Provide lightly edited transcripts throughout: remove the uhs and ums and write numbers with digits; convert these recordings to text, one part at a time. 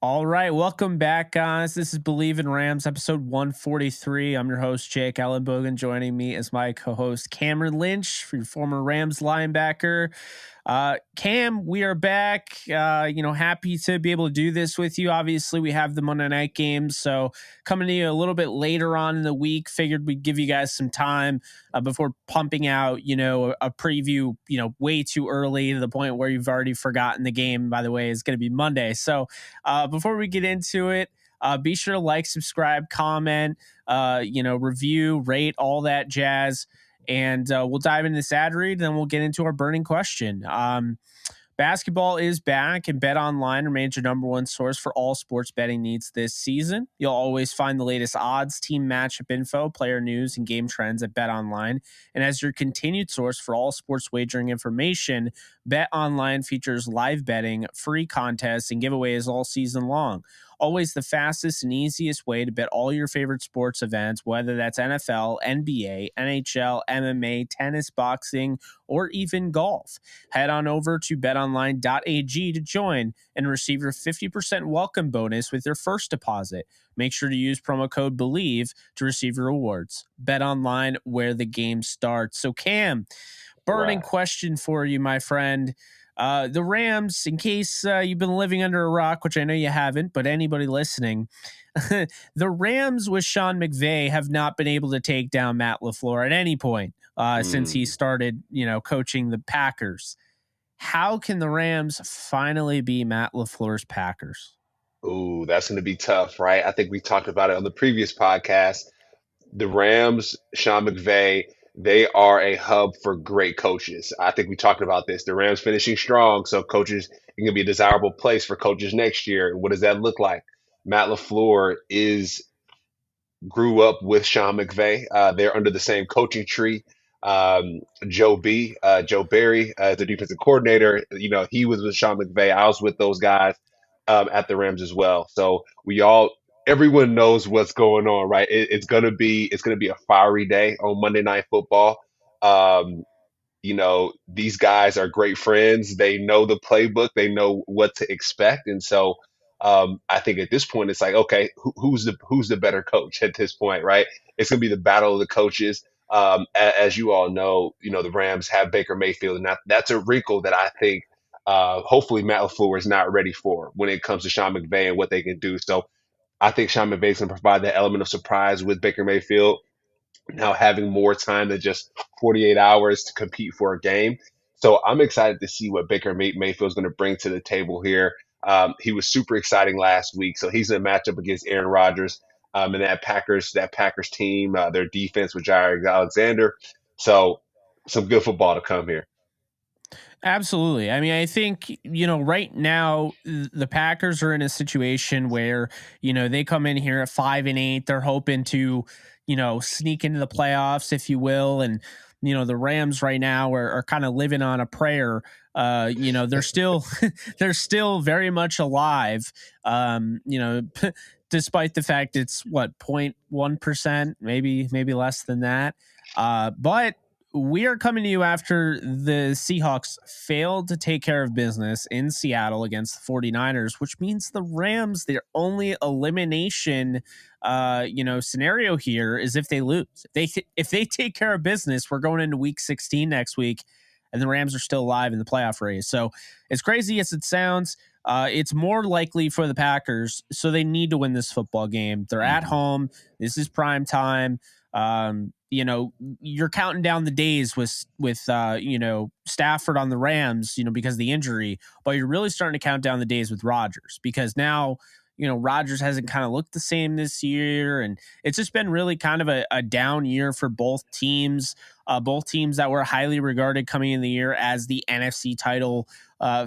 All right, welcome back, guys. This is Bleav in Rams, episode 143. I'm your host, Jake Ellenbogen. Joining me is my co-host, Cameron Lynch, your former Rams linebacker. Cam, we are back. Happy to be able to do this with you. Obviously, we have the Monday night games, so coming to you a little bit later on in the week. Figured we'd give you guys some time before pumping out, a preview, way too early to the point where you've already forgotten the game. By the way, is going to be Monday. So before we get into it, be sure to like, subscribe, comment, review, rate, all that jazz. And we'll dive into this ad read, and then we'll get into our burning question. Basketball is back, and BetOnline remains your number one source for all sports betting needs this season. You'll always find the latest odds, team matchup info, player news, and game trends at BetOnline. And as your continued source for all sports wagering information, BetOnline features live betting, free contests, and giveaways all season long. Always the fastest and easiest way to bet all your favorite sports events, whether that's NFL, NBA, NHL, MMA, tennis, boxing, or even golf. Head on over to betonline.ag to join and receive your 50% welcome bonus with your first deposit. Make sure to use promo code Bleav to receive your rewards. BetOnline, where the game starts. So, Cam, burning question for you, my friend. The Rams, in case you've been living under a rock, which I know you haven't, but anybody listening, the Rams with Sean McVay have not been able to take down Matt LaFleur at any point since he started, coaching the Packers. How can the Rams finally be Matt LaFleur's Packers? Ooh, that's going to be tough, right? I think we talked about it on the previous podcast. The Rams, Sean McVay, they are a hub for great coaches. I think we talked about this. The Rams finishing strong, so coaches, it can be a desirable place for coaches next year. What does that look like? Matt LaFleur grew up with Sean McVay. They're under the same coaching tree. Joe Barry, the defensive coordinator, he was with Sean McVay. I was with those guys at the Rams as well. So everyone knows what's going on, right? It's gonna be a fiery day on Monday Night Football. Um, these guys are great friends. They know the playbook. They know what to expect, and so I think at this point it's like, okay, who's the better coach at this point, right? It's gonna be the battle of the coaches. As you all know, the Rams have Baker Mayfield, and that's a wrinkle that I think hopefully Matt LaFleur is not ready for when it comes to Sean McVay and what they can do. So I think Sean McVay is going to provide that element of surprise with Baker Mayfield now having more time than just 48 hours to compete for a game. So I'm excited to see what Baker Mayfield is going to bring to the table here. He was super exciting last week, so he's in a matchup against Aaron Rodgers and that Packers team, their defense with Jair Alexander. So some good football to come here. Absolutely. I mean, I think, right now the Packers are in a situation where, they come in here at 5-8. They're hoping to, sneak into the playoffs, if you will. And, the Rams right now are kind of living on a prayer. They're still they're still very much alive. Despite the fact it's 0.1%, maybe less than that. But we are coming to you after the Seahawks failed to take care of business in Seattle against the 49ers, which means the Rams, their only elimination, scenario here is if they lose. If they take care of business, we're going into week 16 next week, and the Rams are still alive in the playoff race. So as crazy as it sounds, it's more likely for the Packers, so they need to win this football game. They're at home. This is prime time. You're counting down the days with Stafford on the Rams, because of the injury, but you're really starting to count down the days with Rodgers, because now, Rodgers hasn't kind of looked the same this year, and it's just been really kind of a down year for both teams that were highly regarded coming in the year as the NFC title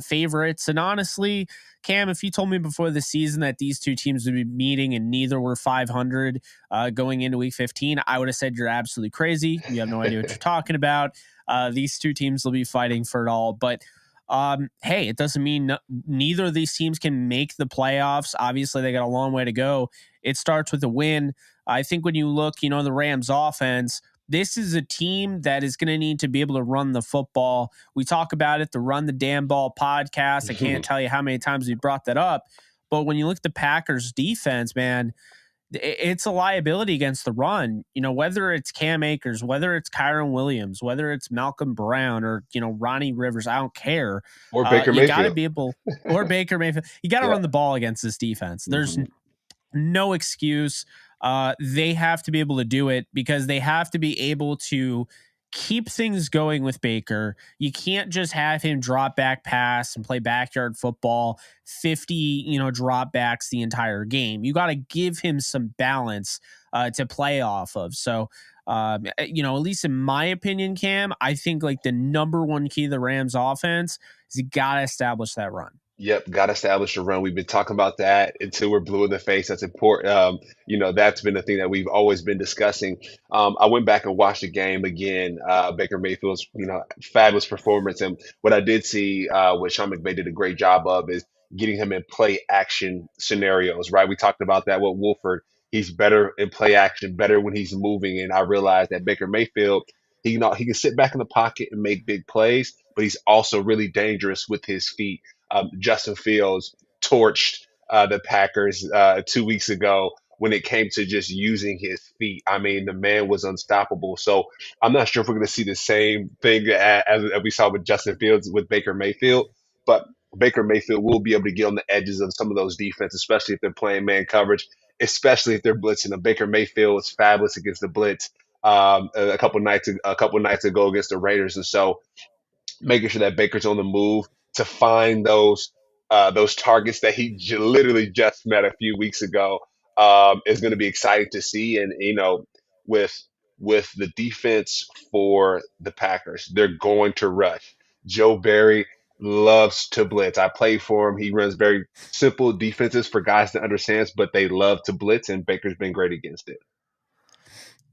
favorites. And honestly, Cam, if you told me before the season that these two teams would be meeting and neither were 500 going into week 15, I would have said you're absolutely crazy. You have no idea what you're talking about. These two teams will be fighting for it all. But hey, it doesn't mean neither of these teams can make the playoffs. Obviously, they got a long way to go. It starts with a win. I think when you look, the Rams offense, this is a team that is going to need to be able to run the football. We talk about it, the Run the Damn Ball podcast. I can't tell you how many times we brought that up. But when you look at the Packers defense, man, it's a liability against the run. Whether it's Cam Akers, whether it's Kyron Williams, whether it's Malcolm Brown or, Ronnie Rivers, I don't care. Or Baker You got to Mayfield. be able, or Baker Mayfield, you got to Yeah. run the ball against this defense. There's Mhm. no excuse. They have to be able to do it because they have to be able to keep things going with Baker. You can't just have him drop back pass and play backyard football, 50, drop backs the entire game. You got to give him some balance to play off of. So, at least in my opinion, Cam, I think like the number one key to the Rams offense is you got to establish that run. Yep, got to establish a run. We've been talking about that until we're blue in the face. That's important. That's been the thing that we've always been discussing. I went back and watched the game again. Baker Mayfield's, fabulous performance, and what I did see, what Sean McVay did a great job of, is getting him in play action scenarios. Right, we talked about that with Wolford. He's better in play action, better when he's moving, and I realized that Baker Mayfield, he can sit back in the pocket and make big plays, but he's also really dangerous with his feet. Justin Fields torched the Packers 2 weeks ago when it came to just using his feet. I mean, the man was unstoppable. So I'm not sure if we're going to see the same thing as we saw with Justin Fields with Baker Mayfield, but Baker Mayfield will be able to get on the edges of some of those defenses, especially if they're playing man coverage, especially if they're blitzing. And Baker Mayfield was fabulous against the blitz a couple nights ago against the Raiders, and so making sure that Baker's on the move to find those targets that he literally just met a few weeks ago is going to be exciting to see. And with with the defense for the Packers, they're going to rush. Joe Barry loves to blitz. I play for him. He runs very simple defenses for guys to understand, but they love to blitz, and Baker's been great against it.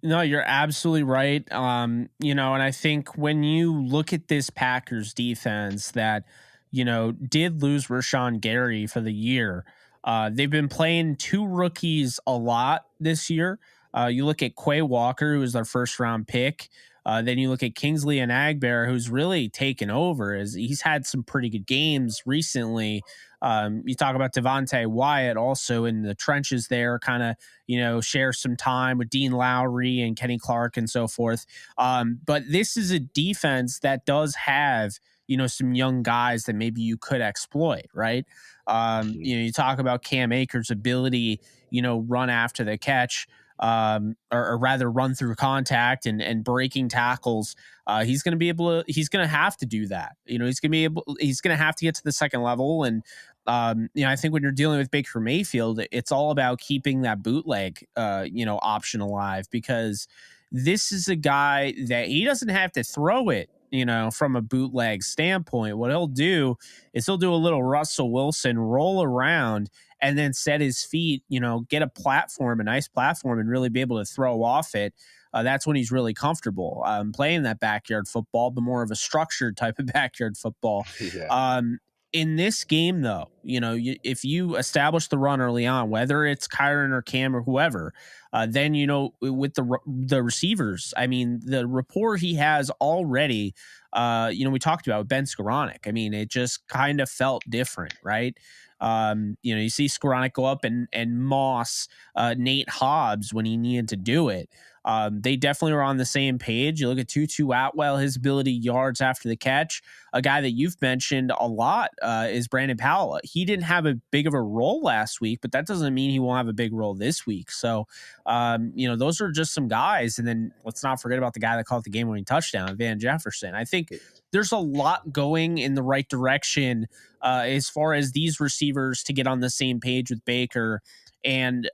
No, you're absolutely right. And I think when you look at this Packers defense that, did lose Rashawn Gary for the year, they've been playing two rookies a lot this year. You look at Quay Walker, who was their first round pick. Then you look at Kingsley and Agbear, who's really taken over as he's had some pretty good games recently. You talk about Devontae Wyatt also in the trenches there, kind of, share some time with Dean Lowry and Kenny Clark and so forth. But this is a defense that does have, some young guys that maybe you could exploit, right? You talk about Cam Akers' ability, run after the catch. Or rather run through contact and breaking tackles. He's going to have to do that. He's going to have to get to the second level. And, I think when you're dealing with Baker Mayfield, it's all about keeping that bootleg, option alive, because this is a guy that he doesn't have to throw it, from a bootleg standpoint. What he'll do is he'll do a little Russell Wilson roll around and then set his feet, get a nice platform, and really be able to throw off it. That's when he's really comfortable playing that backyard football, but more of a structured type of backyard football. Yeah. In this game, though, if you establish the run early on, whether it's Kyron or Cam or whoever, then, with the receivers, I mean, the rapport he has already, we talked about Ben Skoranek. I mean, it just kind of felt different, right? You see Skoranek go up and Moss, Nate Hobbs when he needed to do it. They definitely were on the same page. You look at Tutu Atwell, his ability yards after the catch. A guy that you've mentioned a lot is Brandon Powell. He didn't have a big of a role last week, but that doesn't mean he won't have a big role this week. So, those are just some guys. And then let's not forget about the guy that caught the game-winning touchdown, Van Jefferson. I think there's a lot going in the right direction as far as these receivers to get on the same page with Baker. And,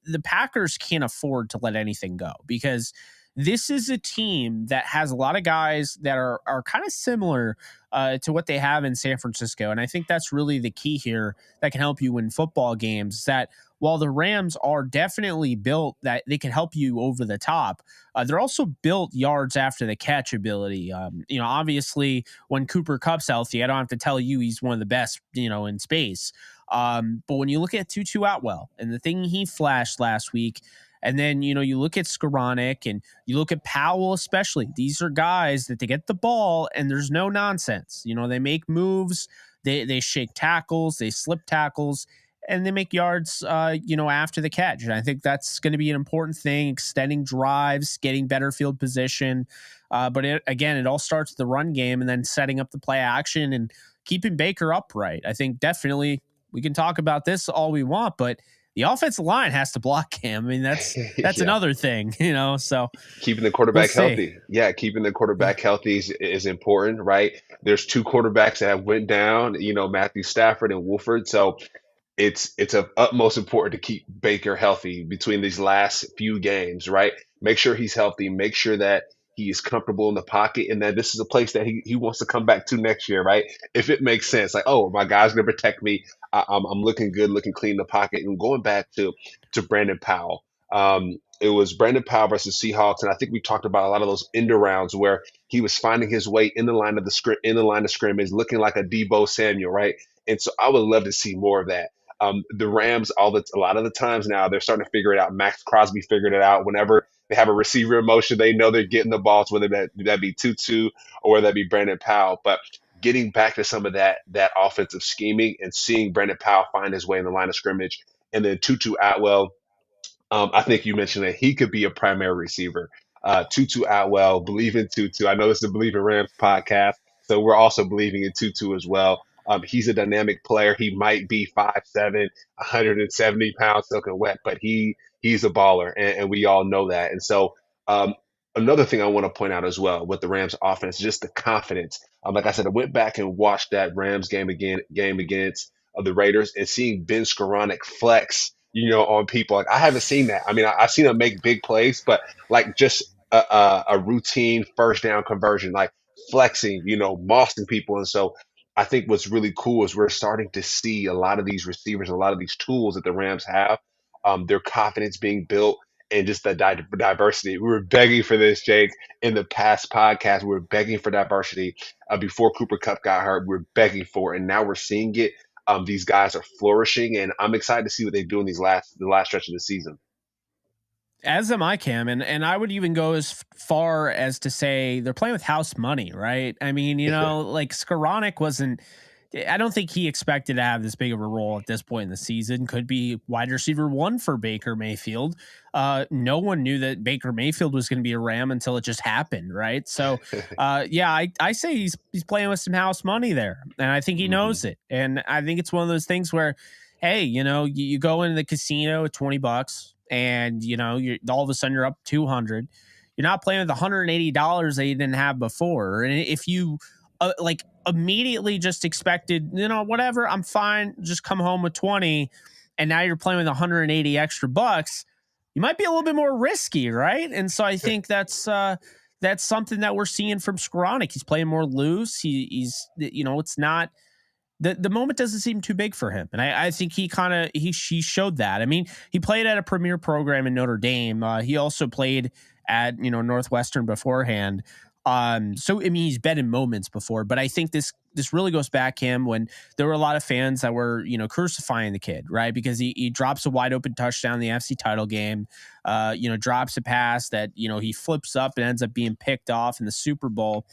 the Packers can't afford to let anything go, because this is a team that has a lot of guys that are kind of similar to what they have in San Francisco. And I think that's really the key here that can help you win football games, that while the Rams are definitely built that they can help you over the top, they're also built yards after the catch ability. Obviously when Cooper Kupp's healthy, I don't have to tell you he's one of the best, in space. But when you look at Tutu Atwell and the thing he flashed last week, and then, you look at Skoranek and you look at Powell, especially, these are guys that they get the ball and there's no nonsense. They make moves. They shake tackles, they slip tackles, and they make yards, after the catch. And I think that's going to be an important thing, extending drives, getting better field position. But it all starts with the run game and then setting up the play action and keeping Baker upright. I think definitely we can talk about this all we want, but the offensive line has to block him. I mean, that's Yeah. another thing, so Keeping the we'll quarterback see. healthy. Yeah, keeping the Yeah. quarterback healthy is important, right? There's two quarterbacks that have went down, Matthew Stafford and Wolford. So it's of utmost important to keep Baker healthy between these last few games, right? Make sure he's healthy, make sure that he is comfortable in the pocket, and that this is a place that he wants to come back to next year, right? If it makes sense, like, oh, my guy's gonna protect me, I'm looking good, looking clean in the pocket. And going back to Brandon Powell, it was Brandon Powell versus Seahawks, and I think we talked about a lot of those end arounds where he was finding his way in the line of scrimmage, looking like a Debo Samuel, right? And so I would love to see more of that. The Rams, a lot of the times now, they're starting to figure it out. Max Crosby figured it out. Whenever they have a receiver in motion, they know they're getting the balls, whether that be Tutu or whether that be Brandon Powell. But getting back to some of that offensive scheming and seeing Brandon Powell find his way in the line of scrimmage, and then Tutu Atwell, I think you mentioned that he could be a primary receiver. Tutu Atwell, Bleav in Tutu. I know this is a Bleav in Rams podcast, so we're also believing in Tutu as well. He's a dynamic player. He might be 5'7", 170 pounds soaking wet, but he's a baller, and we all know that. And so, another thing I want to point out as well with the Rams offense, just the confidence. Like I said, I went back and watched that Rams game against the Raiders, and seeing Ben Skoranek flex, on people. Like, I haven't seen that. I mean, I've seen him make big plays, but like just a routine first down conversion, like flexing, mossing people. And so I think what's really cool is we're starting to see a lot of these receivers, a lot of these tools that the Rams have, their confidence being built, and just the diversity. We were begging for this, Jake, in the past podcast. We were begging for diversity before Cooper Cup got hurt. We were begging for it, and now we're seeing it. These guys are flourishing, and I'm excited to see what they do in the last stretch of the season. As am I, Cam, and I would even go as far as to say they're playing with house money, right? I mean, like Skoranek wasn't. I don't think he expected to have this big of a role at this point in the season. Could be wide receiver one for Baker Mayfield. No one knew that Baker Mayfield was going to be a Ram until it just happened, right? So, yeah, I say he's playing with some house money there, and I think he Hmm. knows it. And I think it's one of those things where, hey, you go into the casino with $20, and you all of a sudden you're up 200. You're not playing with $180 that you didn't have before, and if you like immediately just expected, whatever, I'm fine, just come home with 20, and now you're playing with 180 extra bucks, you might be a little bit more risky, right? And so I think that's something that we're seeing from Skoranek. He's playing more loose. He's it's not the moment doesn't seem too big for him, and I think he showed that. I mean, he played at a premier program in Notre Dame. He also played at Northwestern beforehand. So I mean, he's been in moments before, but I think this really goes back him when there were a lot of fans that were crucifying the kid, right? Because he drops a wide open touchdown in the FC title game, drops a pass that he flips up and ends up being picked off in the Super Bowl.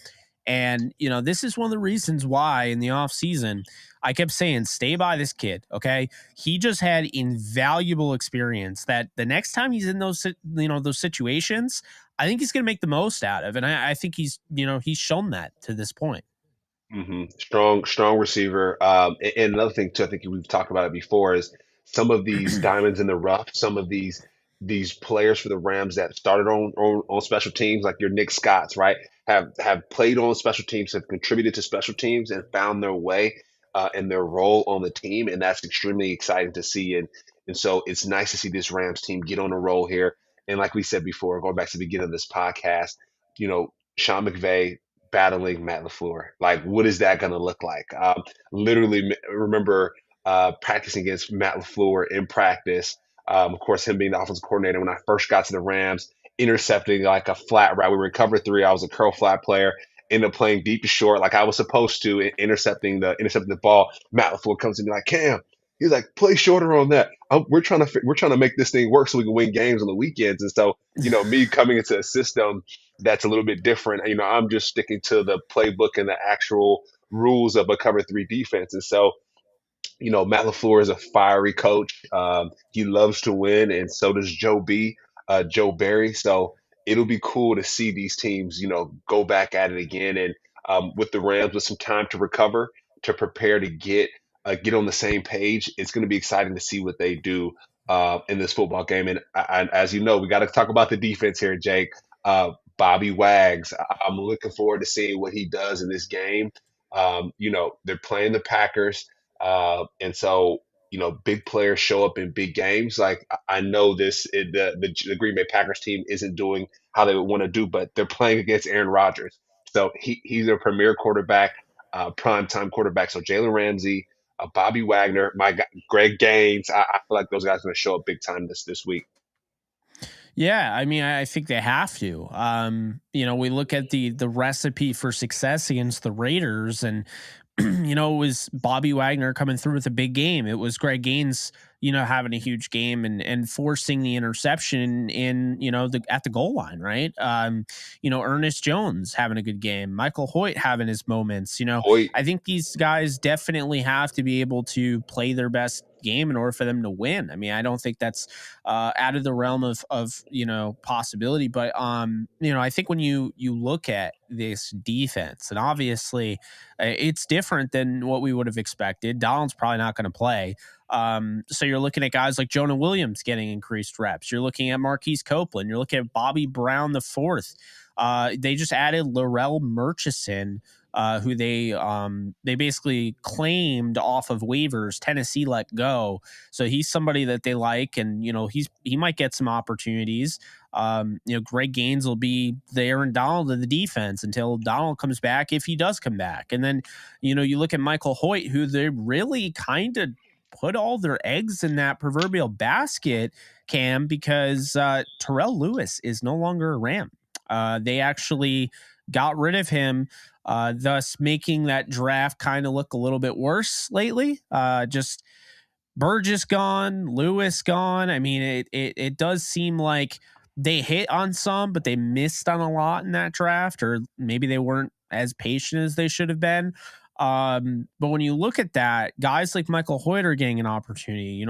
And, this is one of the reasons why in the offseason, I kept saying, stay by this kid. Okay. He just had invaluable experience that the next time he's in those situations, I think he's going to make the most out of. And I think he's shown that to this point. Strong receiver. And another thing too, I think we've talked about it before, is some of these diamonds in the rough, some of these players for the Rams that started on special teams, like your Nick Scotts, right? Have played on special teams, have contributed to special teams, and found their way and their role on the team, and that's extremely exciting to see. And so it's nice to see this Rams team get on a roll here. And like we said before, going back to the beginning of this podcast, Sean McVay battling Matt LaFleur. Like, what is that going to look like? Literally, remember practicing against Matt LaFleur in practice. Of course, him being the offensive coordinator when I first got to the Rams, intercepting like a flat route. We were in cover three. I was a curl flat player. Ended up playing deep to short like I was supposed to, intercepting the ball. Matt LaFleur comes to me like, Cam. He's like, play shorter on that. We're trying to make this thing work so we can win games on the weekends. And so, me coming into a system that's a little bit different. I'm just sticking to the playbook and the actual rules of a cover three defense. And so, Matt LaFleur is a fiery coach. He loves to win, and so does Joe Barry. So it'll be cool to see these teams, go back at it again. And with the Rams, with some time to recover, to prepare to get on the same page, it's going to be exciting to see what they do in this football game. And as you know, we got to talk about the defense here, Jake. Bobby Wags. I'm looking forward to seeing what he does in this game. They're playing the Packers. And so, big players show up in big games. Like I know the Green Bay Packers team isn't doing how they would want to do, but they're playing against Aaron Rodgers. So he's a premier quarterback, prime time quarterback. So Jalen Ramsey, Bobby Wagner, my guy, Greg Gaines. I feel like those guys are going to show up big time this week. Yeah, I mean, I think they have to. We look at the recipe for success against the Raiders, and it was Bobby Wagner coming through with a big game. It was Greg Gaines, having a huge game and forcing the interception at the goal line, right? Ernest Jones having a good game, Michael Hoyt having his moments. Hoyt, I think these guys definitely have to be able to play their best game in order for them to win. I mean, I don't think that's out of the realm of possibility, but I think when you look at this defense, and obviously it's different than what we would have expected. Donald's probably not going to play. So you're looking at guys like Jonah Williams getting increased reps. You're looking at Marquise Copeland. You're looking at Bobby Brown the fourth. They just added Laurel Murchison, who they basically claimed off of waivers. Tennessee let go, so he's somebody that they like, and he might get some opportunities. Greg Gaines will be the Aaron Donald of the defense until Donald comes back, if he does come back. And then you look at Michael Hoyt, who they really kind of put all their eggs in that proverbial basket, Cam, because Terrell Lewis is no longer a Ram. They actually got rid of him, thus making that draft kind of look a little bit worse lately. Just Burgess gone, Lewis gone. I mean, it does seem like they hit on some, but they missed on a lot in that draft, or maybe they weren't as patient as they should have been. But when you look at that, guys like Michael Hoyt are getting an opportunity.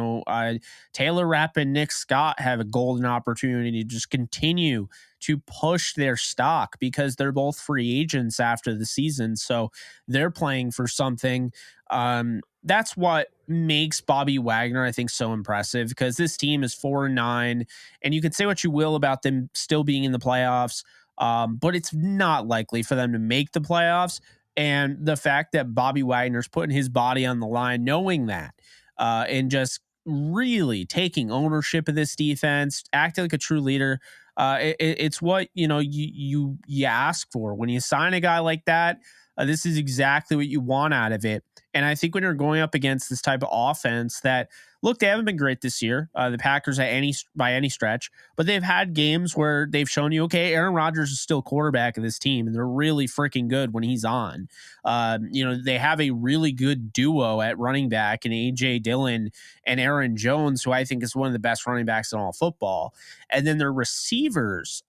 Taylor Rapp and Nick Scott have a golden opportunity to just continue to push their stock because they're both free agents after the season. So they're playing for something. That's what makes Bobby Wagner, I think, so impressive, because this team is 4-9, and you can say what you will about them still being in the playoffs, but it's not likely for them to make the playoffs. And the fact that Bobby Wagner's putting his body on the line, knowing that, and just really taking ownership of this defense, acting like a true leader, it's what you ask for when you sign a guy like that. This is exactly what you want out of it. And I think when you're going up against this type of offense that, look, they haven't been great this year, the Packers by any stretch, but they've had games where they've shown you, okay, Aaron Rodgers is still quarterback of this team, and they're really freaking good when he's on. They have a really good duo at running back in A.J. Dillon and Aaron Jones, who I think is one of the best running backs in all football. And then their receivers,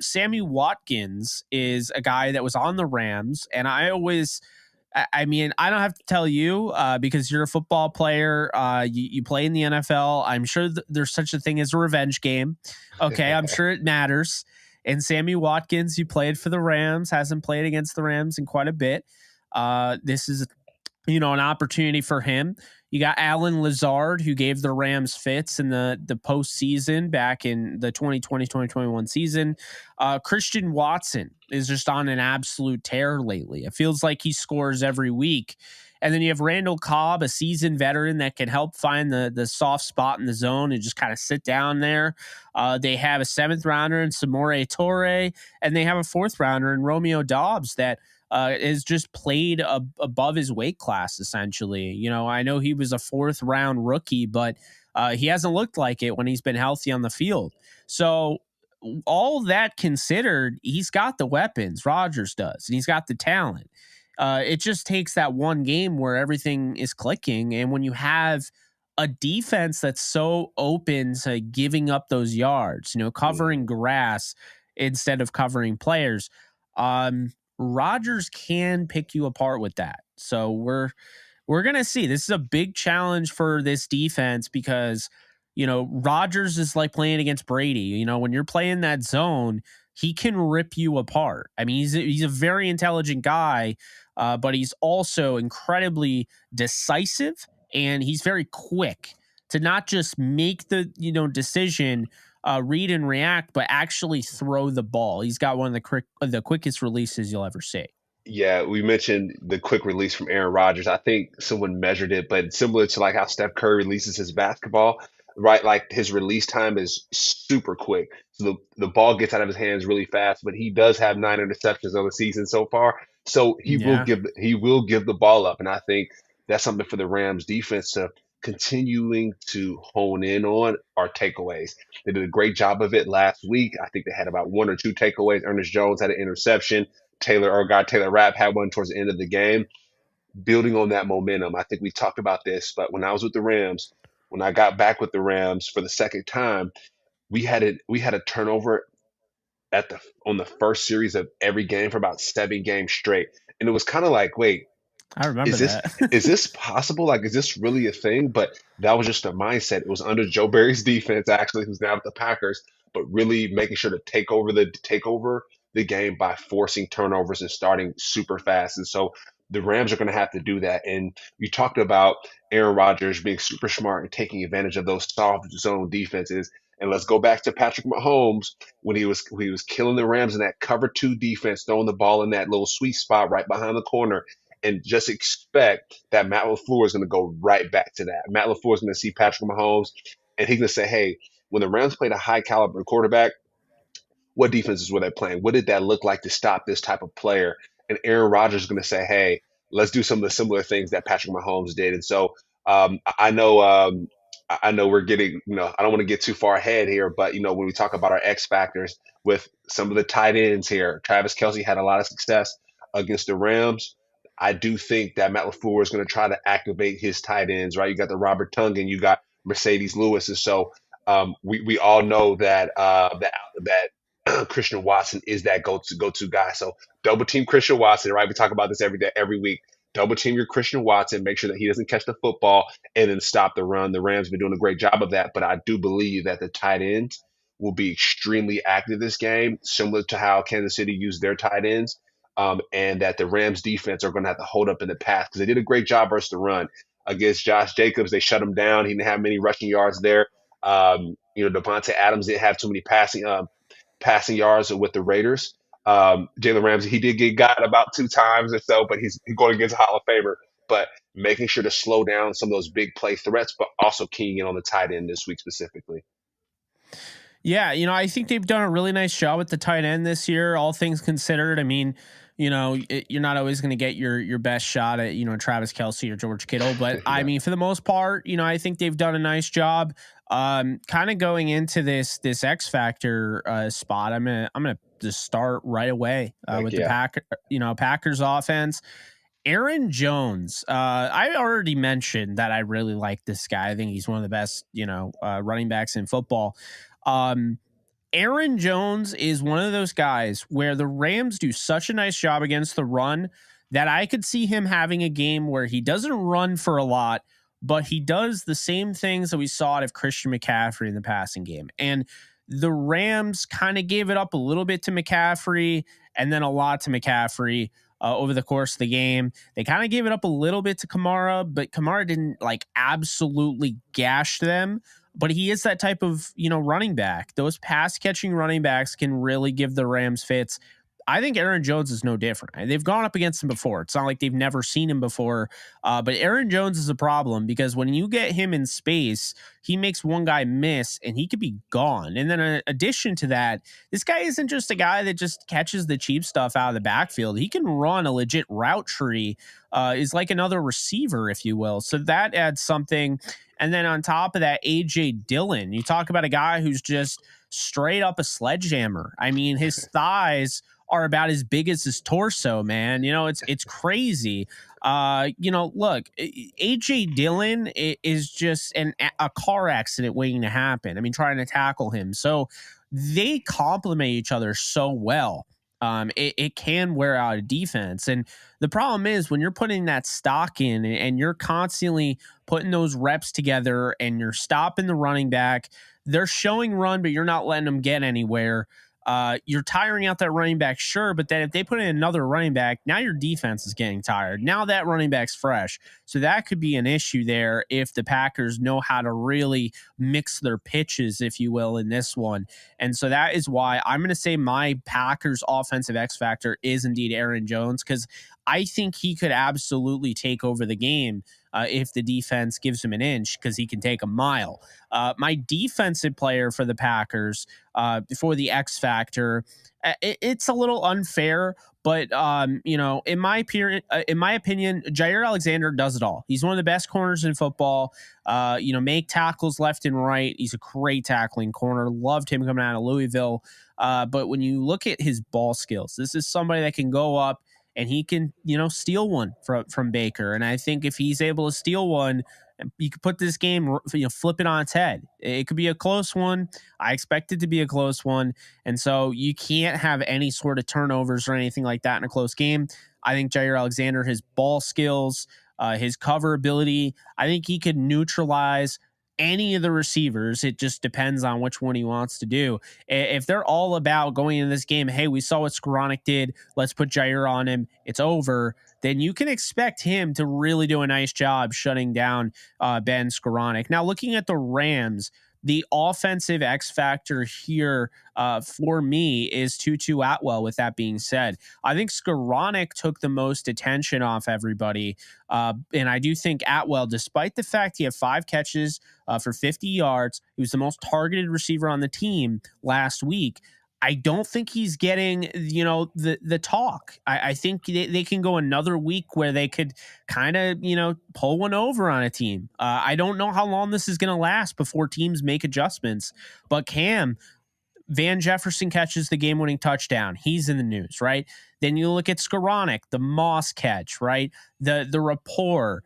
Sammy Watkins is a guy that was on the Rams, and I mean, I don't have to tell you because you're a football player. You play in the NFL. I'm sure there's such a thing as a revenge game. Okay, I'm sure it matters. And Sammy Watkins, you played for the Rams, hasn't played against the Rams in quite a bit. This is an opportunity for him. You got Alan Lazard, who gave the Rams fits in the postseason back in the 2020-2021 season. Christian Watson is just on an absolute tear lately. It feels like he scores every week. And then you have Randall Cobb, a seasoned veteran that can help find the soft spot in the zone and just kind of sit down there. They have a 7th rounder in Samori Torre, and they have a 4th rounder in Romeo Dobbs that is just played above his weight class, essentially. I know he was a 4th round rookie, but he hasn't looked like it when he's been healthy on the field. So all that considered, he's got the weapons, Rodgers does, and he's got the talent. It just takes that one game where everything is clicking. And when you have a defense that's so open to giving up those yards, covering grass instead of covering players, Rodgers can pick you apart with that. So we're going to see. This is a big challenge for this defense because, Rodgers is like playing against Brady. When you're playing that zone, he can rip you apart. I mean, he's a very intelligent guy, but he's also incredibly decisive, and he's very quick to not just make the, decision, read and react, but actually throw the ball. He's got one of the quickest releases you'll ever see. Yeah, we mentioned the quick release from Aaron Rodgers. I think someone measured it, but similar to like how Steph Curry releases his basketball, right? Like his release time is super quick. So the ball gets out of his hands really fast, but he does have 9 interceptions on the season so far. So Yeah, he will give the ball up. And I think that's something for the Rams defense to continuing to hone in on our takeaways. They did a great job of it last week. I think they had about one or two takeaways. Ernest Jones had an interception. Taylor Rapp had one towards the end of the game, building on that momentum. I think we talked about this, but when I was with the Rams, when I got back with the Rams for the second time, we had a turnover at the on the first series of every game for about 7 games straight. And it was kind of like, wait, I remember is this that. is this possible? Like, is this really a thing? But that was just a mindset. It was under Joe Barry's defense, actually, who's now with the Packers, but really making sure to take over the game by forcing turnovers and starting super fast. And so the Rams are going to have to do that. And you talked about Aaron Rodgers being super smart and taking advantage of those soft zone defenses. And let's go back to Patrick Mahomes when he was killing the Rams in that cover two defense, throwing the ball in that little sweet spot right behind the corner, and just expect that Matt LaFleur is going to go right back to that. Matt LaFleur is going to see Patrick Mahomes, and he's going to say, hey, when the Rams played a high caliber quarterback, what defenses were they playing? What did that look like to stop this type of player? And Aaron Rodgers is going to say, hey, let's do some of the similar things that Patrick Mahomes did. And so I know we're getting, I don't want to get too far ahead here, but, when we talk about our X factors with some of the tight ends here, Travis Kelce had a lot of success against the Rams. I do think that Matt LaFleur is going to try to activate his tight ends, right? You got the Robert Tungan, you got Mercedes Lewis. And so we all know that Christian Watson is that go-to guy. So double team Christian Watson, right? We talk about this every day, every week. Double team your Christian Watson, make sure that he doesn't catch the football and then stop the run. The Rams have been doing a great job of that, but I do believe that the tight ends will be extremely active this game, similar to how Kansas City used their tight ends. And that the Rams defense are going to have to hold up in the pass because they did a great job versus the run against Josh Jacobs. They shut him down. He didn't have many rushing yards there. Devontae Adams didn't have too many passing yards with the Raiders. Jalen Ramsey, he did get got about 2 times or so, but he's going against a Hall of Famer. But making sure to slow down some of those big play threats, but also keying in on the tight end this week specifically. Yeah, I think they've done a really nice job with the tight end this year, all things considered. I mean, you're not always going to get your best shot at, Travis Kelce or George Kittle, but I mean, for the most part, I think they've done a nice job. Kind of going into this X Factor spot, I'm gonna just start right away with the Packers offense. Aaron Jones, I already mentioned that I really like this guy. I think he's one of the best, running backs in football. Aaron Jones is one of those guys where the Rams do such a nice job against the run that I could see him having a game where he doesn't run for a lot, but he does the same things that we saw out of Christian McCaffrey in the passing game. And the Rams kind of gave it up a little bit to McCaffrey and then a lot to McCaffrey over the course of the game. They kind of gave it up a little bit to Kamara, but Kamara didn't absolutely gash them. But he is that type of, running back. Those pass catching running backs can really give the Rams fits. I think Aaron Jones is no different. They've gone up against him before. It's not like they've never seen him before. But Aaron Jones is a problem because when you get him in space, he makes one guy miss and he could be gone. And then in addition to that, this guy isn't just a guy that just catches the cheap stuff out of the backfield. He can run a legit route tree, is like another receiver, if you will. So that adds something. And then on top of that, A.J. Dillon, you talk about a guy who's just straight up a sledgehammer. I mean, his thighs are about as big as his torso, man. It's crazy. Look, A.J. Dillon is just a car accident waiting to happen. I mean, trying to tackle him. So they complement each other so well. it can wear out a defense. And the problem is when you're putting that stock in and you're constantly putting those reps together and you're stopping the running back, they're showing run, but you're not letting them get anywhere. You're tiring out that running back, sure, but then if they put in another running back, now your defense is getting tired. Now that running back's fresh. So that could be an issue there if the Packers know how to really mix their pitches, if you will, in this one. And so that is why I'm going to say my Packers offensive X factor is indeed Aaron Jones, because I think he could absolutely take over the game if the defense gives him an inch, because he can take a mile. My defensive player for the Packers for the X factor, it's a little unfair, but in my opinion, Jair Alexander does it all. He's one of the best corners in football. Make tackles left and right. He's a great tackling corner. Loved him coming out of Louisville. But when you look at his ball skills, this is somebody that can go up and he can, steal one from Baker. And I think if he's able to steal one, you could put this game, flip it on its head. It could be a close one. I expect it to be a close one. And so you can't have any sort of turnovers or anything like that in a close game. I think Jair Alexander, his ball skills, his cover ability, I think he could neutralize any of the receivers. It just depends on which one he wants to do. If they're all about going into this game, hey, we saw what Skoranek did, let's put Jair on him, it's over, then you can expect him to really do a nice job shutting down Ben Skoranek. Now, looking at the Rams, the offensive X factor here for me is Tutu Atwell. With that being said, I think Skoranek took the most attention off everybody. And I do think Atwell, despite the fact he had 5 catches for 50 yards, he was the most targeted receiver on the team last week. I don't think he's getting, the talk. I think they can go another week where they could kind of, pull one over on a team. I don't know how long this is going to last before teams make adjustments. But Cam, Van Jefferson catches the game-winning touchdown. He's in the news, right? Then you look at Skoranek, the Moss catch, right? The rapport.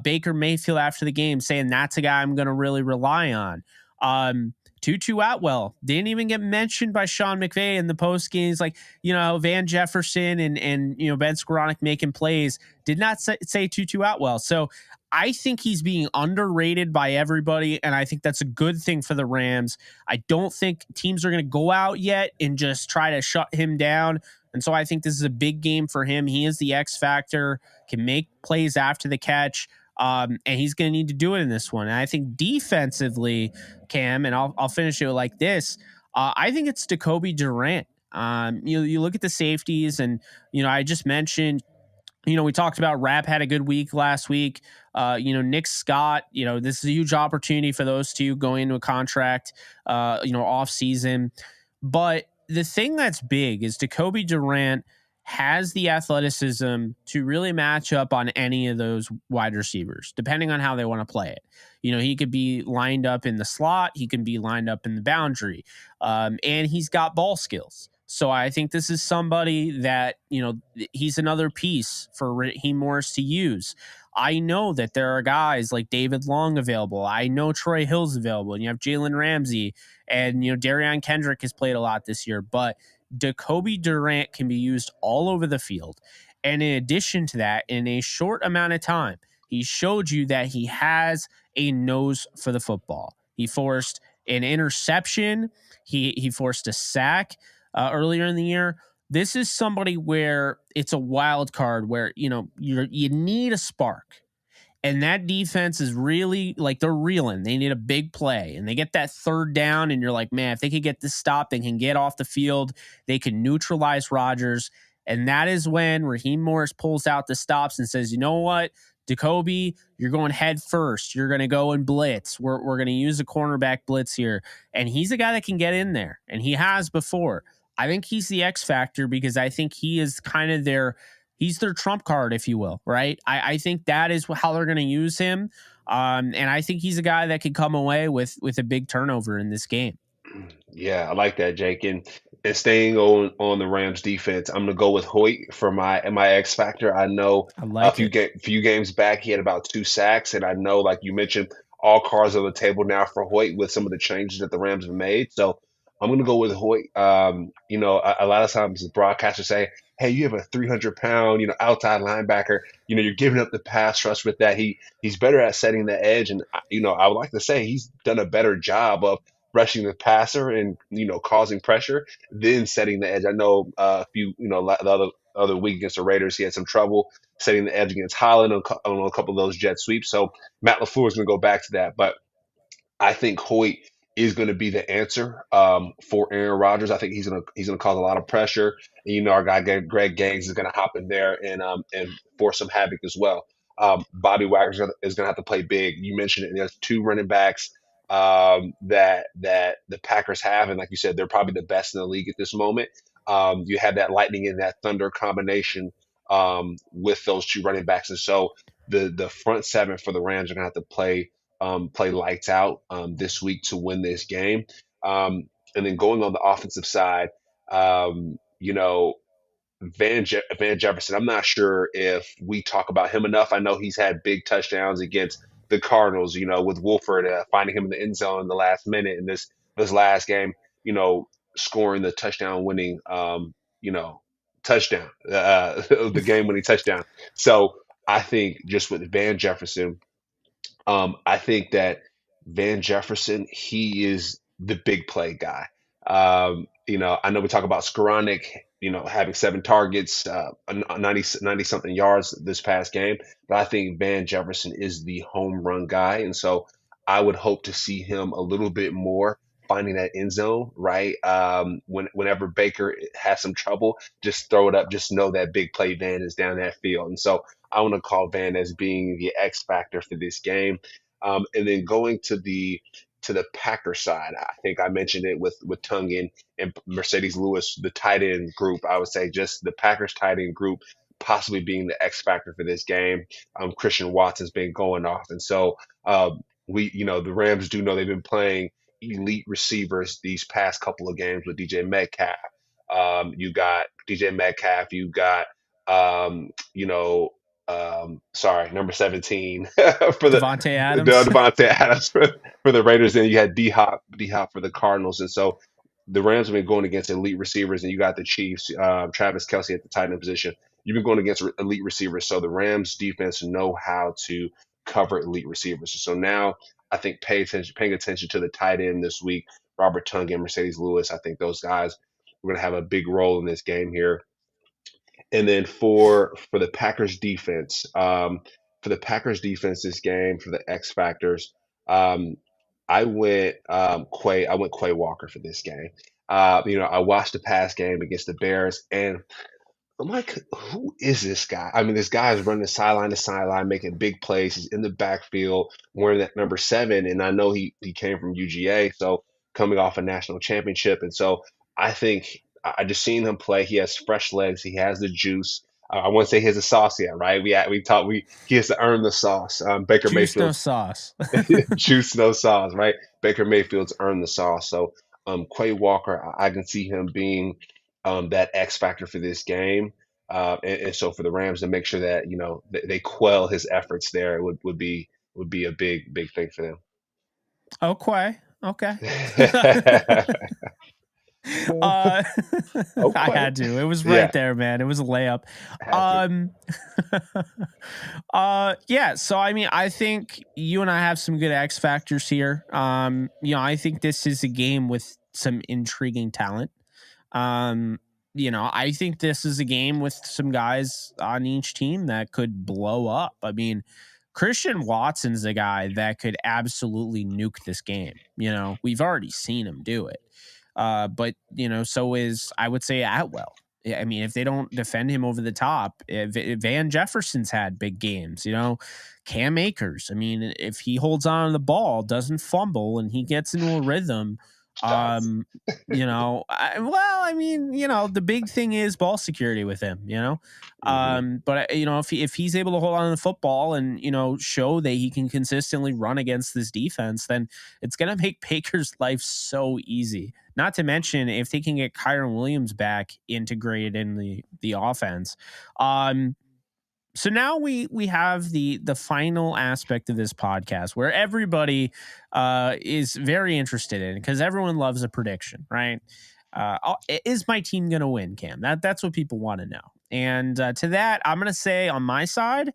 Baker Mayfield after the game saying that's a guy I'm going to really rely on. Tutu Atwell didn't even get mentioned by Sean McVay in the post game. He's like, Van Jefferson and Ben Skoranek making plays. Did not say Tutu Atwell. So I think he's being underrated by everybody, and I think that's a good thing for the Rams. I don't think teams are going to go out yet and just try to shut him down. And so I think this is a big game for him. He is the X factor, can make plays after the catch. And he's going to need to do it in this one. And I think defensively, Cam, and I'll finish it like this. I think it's Jacoby Durant. You look at the safeties, and I just mentioned. We talked about Rapp had a good week last week. Nick Scott. This is a huge opportunity for those two going into a contract. Off season, but the thing that's big is Jacoby Durant has the athleticism to really match up on any of those wide receivers, depending on how they want to play it. He could be lined up in the slot. He can be lined up in the boundary. And he's got ball skills. So I think this is somebody that, he's another piece for Raheem Morris to use. I know that there are guys like David Long available. I know Troy Hill's available. And you have Jalen Ramsey. And, Darion Kendrick has played a lot this year. But Jacoby Durant can be used all over the field. And in addition to that, in a short amount of time, he showed you that he has a nose for the football. He forced an interception. He forced a sack earlier in the year. This is somebody where it's a wild card where, you need a spark. And that defense is really they're reeling. They need a big play, and they get that third down. And you're like, man, if they could get this stop, they can get off the field. They can neutralize Rodgers. And that is when Raheem Morris pulls out the stops and says, you know what, Jacoby, you're going head first. You're going to go and blitz. We're going to use a cornerback blitz here. And he's a guy that can get in there, and he has before. I think he's the X factor because I think he is kind of he's their trump card, if you will, right? I think that is how they're going to use him. And I think he's a guy that could come away with a big turnover in this game. Yeah, I like that, Jake. And staying on the Rams defense, I'm gonna go with Hoyt for my X factor. I know I like few games back he had about 2 sacks, and I know, like you mentioned, all cards on the table now for Hoyt with some of the changes that the Rams have made. So I'm going to go with Hoyt. A lot of times the broadcasters say, "Hey, you have a 300-pound, outside linebacker. You're giving up the pass rush with that." He's better at setting the edge, and I would like to say he's done a better job of rushing the passer and causing pressure than setting the edge. I know a few, the other week against the Raiders, he had some trouble setting the edge against Holland on a couple of those jet sweeps. So Matt LaFleur is going to go back to that, but I think Hoyt is going to be the answer for Aaron Rodgers. I think he's gonna cause a lot of pressure. And, our guy Greg Gaines is going to hop in there and force some havoc as well. Bobby Wagner is going to have to play big. You mentioned it. There's two running backs that the Packers have, and like you said, they're probably the best in the league at this moment. You have that lightning and that thunder combination with those two running backs, and so the front seven for the Rams are going to have to play lights out this week to win this game. And then going on the offensive side, Van Jefferson, I'm not sure if we talk about him enough. I know he's had big touchdowns against the Cardinals, with Wolford finding him in the end zone in the last minute in this last game, scoring the touchdown winning, touchdown, the game winning touchdown. So I think just with Van Jefferson, I think that Van Jefferson, he is the big play guy. I know we talk about Skoranek, having 7 targets, 90 something yards this past game, but I think Van Jefferson is the home run guy. And so I would hope to see him a little bit more finding that end zone, right? Whenever Baker has some trouble, just throw it up. Just know that big play Van is down that field. And so I want to call Van as being the X factor for this game. And then going to the Packer side, I think I mentioned it with Tungan and Mercedes Lewis, the tight end group. I would say just the Packers tight end group possibly being the X factor for this game. Christian Watson's been going off, and so the Rams do know they've been playing elite receivers these past couple of games with DJ Metcalf. You got DJ Metcalf. You got sorry, number 17 for Devontae the Adams. Devontae Adams for the Raiders, and you had D Hop for the Cardinals, and so the Rams have been going against elite receivers, and you got the Chiefs, Travis Kelce at the tight end position. You've been going against elite receivers, so the Rams defense know how to cover elite receivers. So now I think paying attention to the tight end this week, Robert Tonyan, Mercedes Lewis. I think those guys are going to have a big role in this game here. And then for the Packers defense, this game for the X factors, I went Quay Walker for this game. I watched the past game against the Bears, and I'm like, who is this guy? I mean, this guy is running sideline to sideline, making big plays. He's in the backfield, wearing that number 7, and I know he came from UGA, so coming off a national championship, and so I think I just seen him play. He has fresh legs. He has the juice. I wouldn't say he has the sauce yet, right? He has to earn the sauce. Baker Juice, no Mayfield's sauce. juice, no sauce, right? Baker Mayfield's earned the sauce. So Quay Walker, I can see him being that X factor for this game. And so for the Rams to make sure that they quell his efforts there would be a big thing for them. Okay. Okay. I had to. It was right Yeah, there, man. It was a layup. had to. Yeah. So I mean, I think you and I have some good X factors here. I think this is a game with some intriguing talent. I think this is a game with some guys on each team that could blow up. I mean, Christian Watson's a guy that could absolutely nuke this game. We've already seen him do it. But so is, I would say, Atwell. I mean, if they don't defend him over the top, if Van Jefferson's had big games, Cam Akers. I mean, if he holds on to the ball, doesn't fumble, and he gets into a rhythm, Shots. the big thing is ball security with him, Hmm. But if he's able to hold on to the football and, show that he can consistently run against this defense, then it's going to make Baker's life so easy. Not to mention if they can get Kyron Williams back integrated in the offense. So now we have the final aspect of this podcast where everybody is very interested in, because everyone loves a prediction, right? Is my team going to win, Cam? That's what people want to know. And to that, I'm going to say on my side,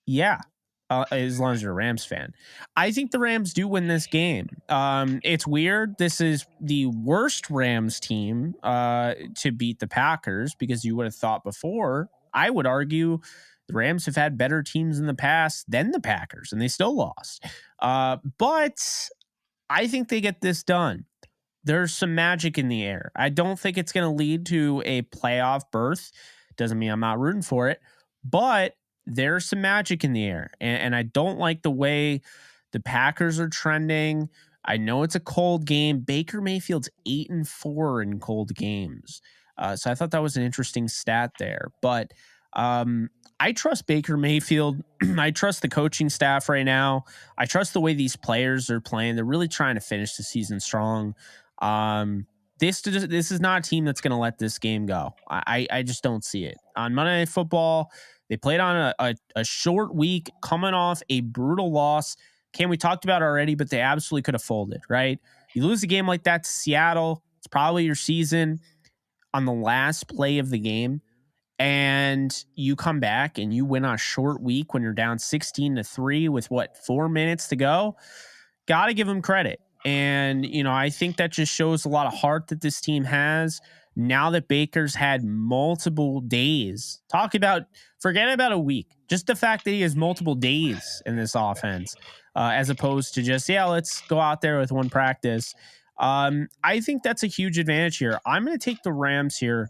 yeah. As long as you're a Rams fan, I think the Rams do win this game. It's weird. This is the worst Rams team to beat the Packers, because you would have thought before. I would argue the Rams have had better teams in the past than the Packers, and they still lost. But I think they get this done. There's some magic in the air. I don't think it's going to lead to a playoff berth. Doesn't mean I'm not rooting for it, but there's some magic in the air. And I don't like the way the Packers are trending. I know it's a cold game. Baker Mayfield's 8-4 in cold games. So I thought that was an interesting stat there. But I trust Baker Mayfield. I trust the coaching staff right now. I trust the way these players are playing. They're really trying to finish the season strong. This is not a team that's going to let this game go. I just don't see it. On Monday Night Football, they played on a short week, coming off a brutal loss. Cam, we talked about it already, but they absolutely could have folded, right? You lose a game like that to Seattle, it's probably your season. On the last play of the game, and you come back and you win on a short week when you're down 16-3 with 4 minutes to go. Got to give them credit. And, I think that just shows a lot of heart that this team has now that Baker's had multiple days. Forget about a week, just the fact that he has multiple days in this offense, as opposed to just, let's go out there with one practice. I think that's a huge advantage here. I'm going to take the Rams here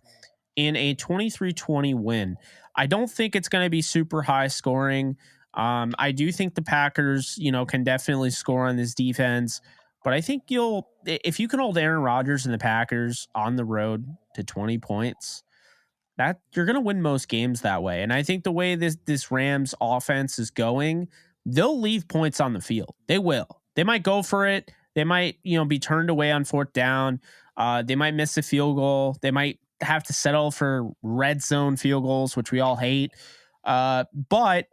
in a 23-20 win. I don't think it's going to be super high scoring. I do think the Packers, can definitely score on this defense, but I think if you can hold Aaron Rodgers and the Packers on the road to 20 points, that you're going to win most games that way. And I think the way this Rams offense is going, they'll leave points on the field. They will. They might go for it. They might, be turned away on fourth down. They might miss a field goal. They might have to settle for red zone field goals, which we all hate. But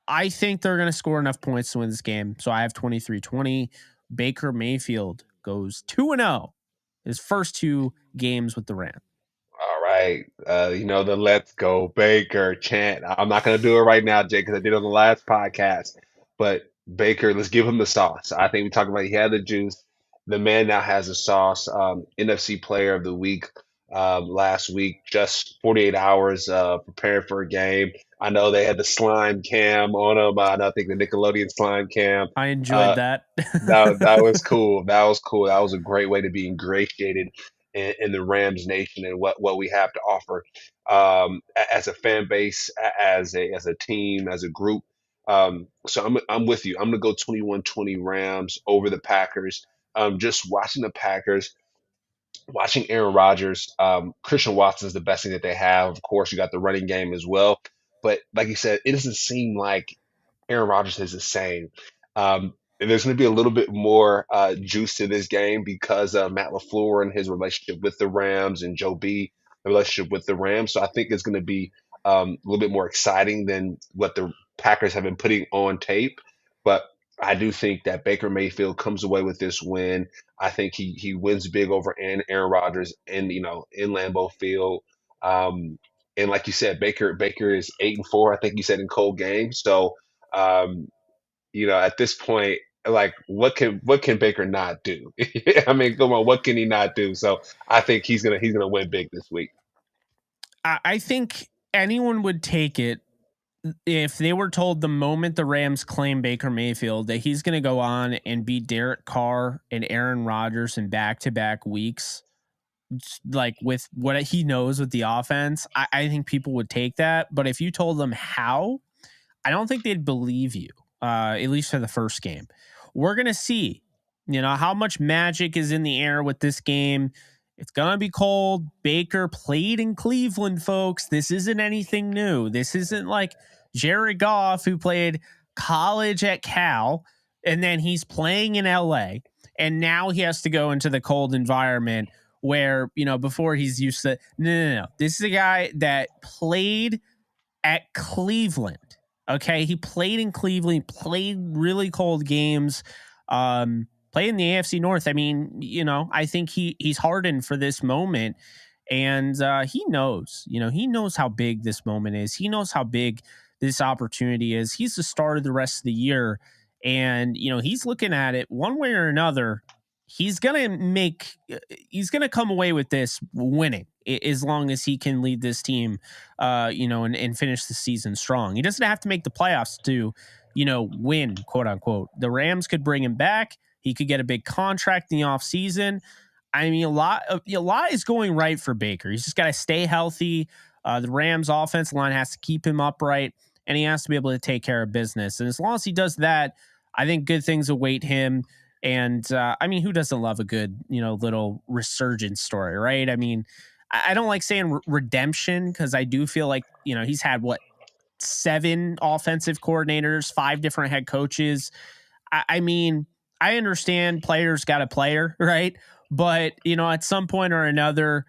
I think they're going to score enough points to win this game. So I have 23-20. Baker Mayfield goes 2-0 his first 2 games with the Rams. All right. The let's go Baker chant. I'm not going to do it right now, Jake, because I did it on the last podcast. But Baker, let's give him the sauce. I think we talked about he had the juice. The man now has the sauce. NFC Player of the Week last week, just 48 hours preparing for a game. I know they had the slime cam on him. I think the Nickelodeon slime cam. I enjoyed that. That was cool. That was cool. That was a great way to be ingratiated in the Rams nation and what we have to offer as a fan base, as a team, as a group. So I'm with you. I'm gonna go 21-20 Rams over the Packers. Just watching the Packers, watching Aaron Rodgers, Christian Watson is the best thing that they have. Of course, you got the running game as well. But like you said, it doesn't seem like Aaron Rodgers is the same. And there's going to be a little bit more juice to this game because of Matt LaFleur and his relationship with the Rams, and Joe B, the relationship with the Rams. So I think it's going to be a little bit more exciting than what the Packers have been putting on tape. But I do think that Baker Mayfield comes away with this win. I think he wins big over Aaron Rodgers in Lambeau Field. And like you said, Baker is 8-4. I think you said in cold games. So at this point, like what can Baker not do? I mean, come on, what can he not do? So I think he's gonna win big this week. I think anyone would take it if they were told the moment the Rams claim Baker Mayfield that he's going to go on and beat Derek Carr and Aaron Rodgers in back-to-back weeks, like with what he knows with the offense. I think people would take that. But if you told them how, I don't think they'd believe you, at least for the first game. We're going to see, how much magic is in the air with this game. It's going to be cold. Baker played in Cleveland, folks. This isn't anything new. This isn't like Jared Goff, who played college at Cal, and then he's playing in LA, and now he has to go into the cold environment where, before he's used to. No. This is a guy that played at Cleveland. Okay, he played in Cleveland, played really cold games, played in the AFC North. I mean, I think he's hardened for this moment, and he knows, he knows how big this moment is. He knows how big this opportunity is. He's the start of the rest of the year, and he's looking at it one way or another. He's gonna come away with this winning as long as he can lead this team, and finish the season strong. He doesn't have to make the playoffs to, win, quote unquote. The Rams could bring him back. He could get a big contract in the offseason. I mean, a lot is going right for Baker. He's just got to stay healthy. The Rams offensive line has to keep him upright, and he has to be able to take care of business. And as long as he does that, I think good things await him. And I mean, who doesn't love a good, little resurgence story, right? I mean, I don't like saying redemption because I do feel like, he's had 7 offensive coordinators, 5 different head coaches. I mean, I understand players got a player, right? But, at some point or another,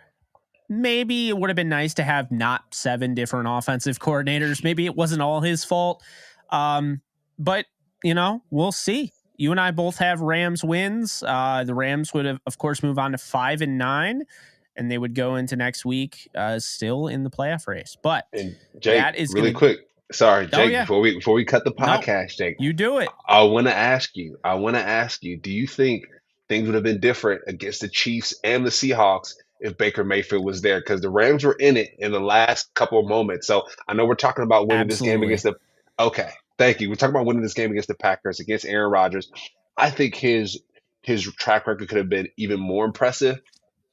maybe it would have been nice to have not 7 different offensive coordinators. Maybe it wasn't all his fault. But, we'll see. You and I both have Rams wins. The Rams would have, of course, move on to 5-9, and they would go into next week still in the playoff race. But And Jake, that is really quick. Sorry, Oh, Jake, yeah. before we cut the No, podcast, Jake, you do it. I want to ask you, do you think things would have been different against the Chiefs and the Seahawks if Baker Mayfield was there? Because the Rams were in it in the last couple of moments. So I know we're talking about winning this game Absolutely. against the Okay, thank you. We're talking about winning this game against the Packers, against Aaron Rodgers. I think his track record could have been even more impressive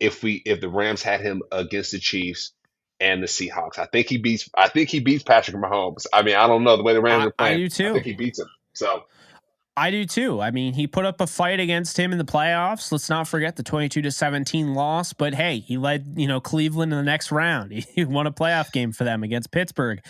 if the Rams had him against the Chiefs and the Seahawks. I think he beats Patrick Mahomes. I mean, I don't know the way the Rams are I playing. do I too. think he beats him. So I do too. I mean, he put up a fight against him in the playoffs. Let's not forget the 22-17 loss. But hey, he led, Cleveland in the next round. He won a playoff game for them against Pittsburgh.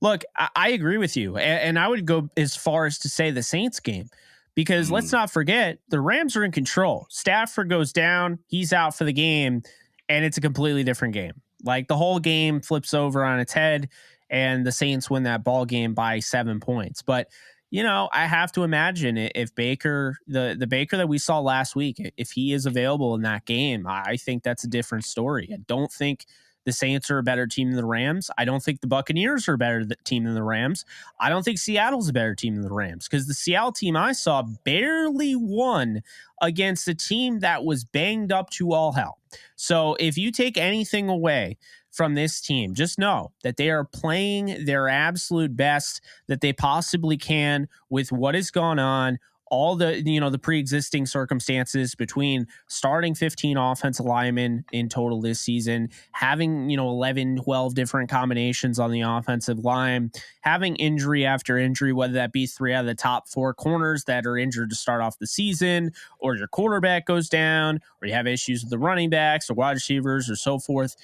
Look, I agree with you. And I would go as far as to say the Saints game. Because let's not forget, the Rams are in control. Stafford goes down, he's out for the game, and it's a completely different game. Like the whole game flips over on its head, and the Saints win that ball game by 7 points. But I have to imagine if Baker, the Baker that we saw last week, if he is available in that game, I think that's a different story. I don't think the Saints are a better team than the Rams. I don't think the Buccaneers are a better team than the Rams. I don't think Seattle's a better team than the Rams because the Seattle team I saw barely won against a team that was banged up to all hell. So if you take anything away from this team, just know that they are playing their absolute best that they possibly can with what has gone on, all the the pre-existing circumstances between starting 15 offensive linemen in total this season, having 11 12 different combinations on the offensive line, having injury after injury, whether that be 3 out of the top 4 corners that are injured to start off the season, or your quarterback goes down, or you have issues with the running backs or wide receivers or so forth.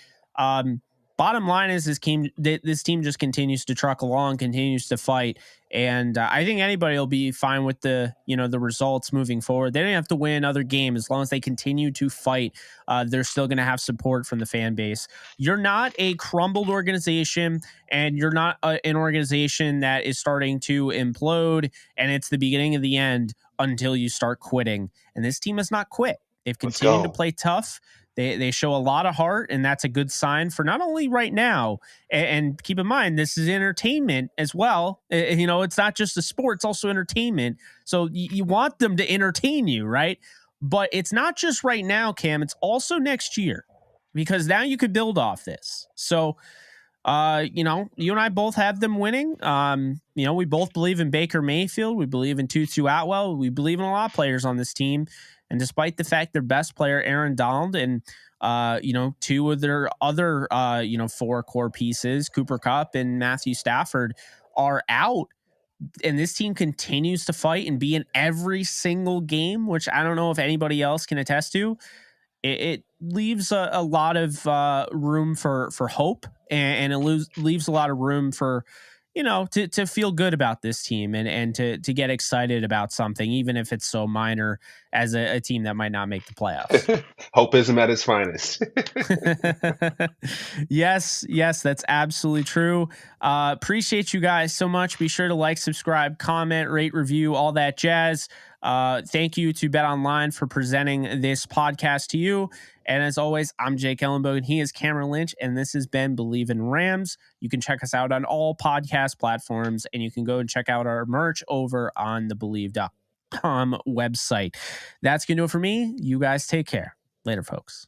Bottom line is this team just continues to truck along, continues to fight, and I think anybody will be fine with the results moving forward. They don't have to win another game as long as they continue to fight. They're still going to have support from the fan base. You're not a crumbled organization, and you're not an organization that is starting to implode, and it's the beginning of the end until you start quitting. And this team has not quit. They've let's continued to go. play tough. They show a lot of heart, and that's a good sign for not only right now. And keep in mind, this is entertainment as well. It's not just a sport; it's also entertainment. So you want them to entertain you, right? But it's not just right now, Cam. It's also next year, because now you could build off this. So, you and I both have them winning. We both Bleav in Baker Mayfield. We Bleav in Tutu Atwell. We Bleav in a lot of players on this team. And despite the fact their best player, Aaron Donald, and 2 of their other 4 core pieces, Cooper Kupp and Matthew Stafford, are out, and this team continues to fight and be in every single game, which I don't know if anybody else can attest to. It leaves a lot of room for hope, and it leaves a lot of room for to feel good about this team and to get excited about something, even if it's so minor as a team that might not make the playoffs. Hopeism at its finest. Yes, that's absolutely true. Appreciate you guys so much. Be sure to like, subscribe, comment, rate, review, all that jazz. Thank you to Bet Online for presenting this podcast to you. And as always, I'm Jake Ellenbogen. He is Cameron Lynch, and this has been Bleav in Rams. You can check us out on all podcast platforms, and you can go and check out our merch over on the Bleav.com website. That's going to do it for me. You guys take care. Later, folks.